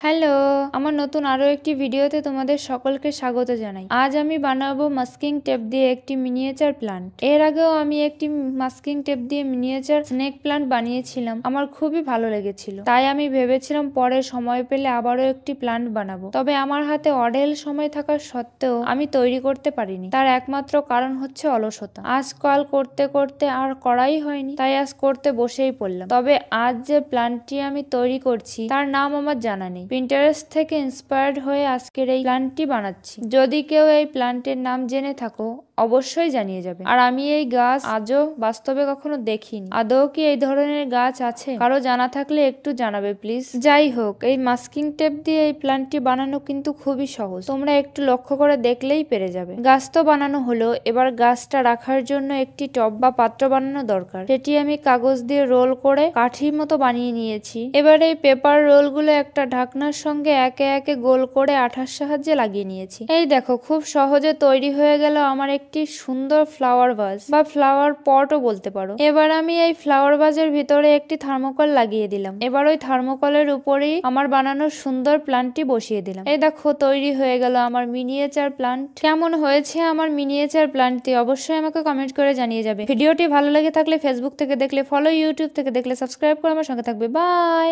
Hello, আমার নতুন আরো একটি ভিডিওতে তোমাদের সকলকে স্বাগত জানাই। আজ আমি বানাবো মাস্কিং টেপ দিয়ে একটি মিনিয়েচার প্লান্ট। এর আগেও আমি একটি মাস্কিং টেপ দিয়ে মিনিয়েচার স্নেক প্লান্ট বানিয়েছিলাম, আমার খুবই ভালো লেগেছিল। তাই আমি ভেবেছিলাম পরে সময় পেলে আবারও একটি প্লান্ট বানাবো। তবে আমার হাতে অঢেল সময় থাকা সত্ত্বেও আমি তৈরি করতে পারিনি। তার একমাত্র কারণ হচ্ছে অলসতা। আজকাল করতে করতে আর করাই হয়নি, তাই আজ করতে বসেই পড়লাম। তবে আজ যে প্লান্টটি আমি তৈরি করছি তার নাম আমার জানা নেই। পিন্টারেস্ট থেকে ইন্সপায়ার্ড হয়ে আজকের এই প্ল্যান্টটি বানাচ্ছি। যদি কেউ এই প্ল্যান্টের নাম জেনে থাকো অবশ্যই জানিয়ে যাবে। আর আমি এই গাছ আজও বাস্তবে কখনো দেখিনি। আদৌ কি এই ধরনের গাছ আছে? কারো জানা থাকলে একটু জানাবে প্লিজ। যাই হোক, এই মাস্কিং টেপ দিয়ে এই প্ল্যান্টটি বানানো কিন্তু খুবই সহজ। তোমরা একটু লক্ষ্য করে দেখলেই পেরে যাবে। গাছ তো বানানো হলো, এবার গাছটা রাখার জন্য একটি টব বা পাত্র বানানো দরকার। সেটি আমি কাগজ দিয়ে রোল করে কাঠির মতো বানিয়ে নিয়েছি। এবার এই পেপার রোলগুলো একটা ঢাকনার সঙ্গে একে একে গোল করে আঠার সাহায্যে লাগিয়ে নিয়েছি। এই দেখো, খুব সহজে তৈরি হয়ে গেল আমার একটি সুন্দর ফ্লাওয়ার ভাজ বা ফ্লাওয়ার পটও বলতে পারো। এবার আমি এই ফ্লাওয়ার ভাজের ভিতরে একটি থার্মোকল লাগিয়ে দিলাম। এবার ওই থার্মোকলের উপরেই আমার বানানো সুন্দর প্লান্টটি বসিয়ে দিলাম। এই দেখো, তৈরি হয়ে গেল আমার মিনিয়েচার প্লান্ট। কেমন হয়েছে আমার মিনিয়েচার প্লান্টটি অবশ্যই আমাকে কমেন্ট করে জানিয়ে যাবে। ভিডিওটি ভালো লেগে থাকলে ফেসবুক থেকে দেখলে ফলো, ইউটিউব থেকে দেখলে সাবস্ক্রাইব করে আমার সঙ্গে থাকবে। বাই।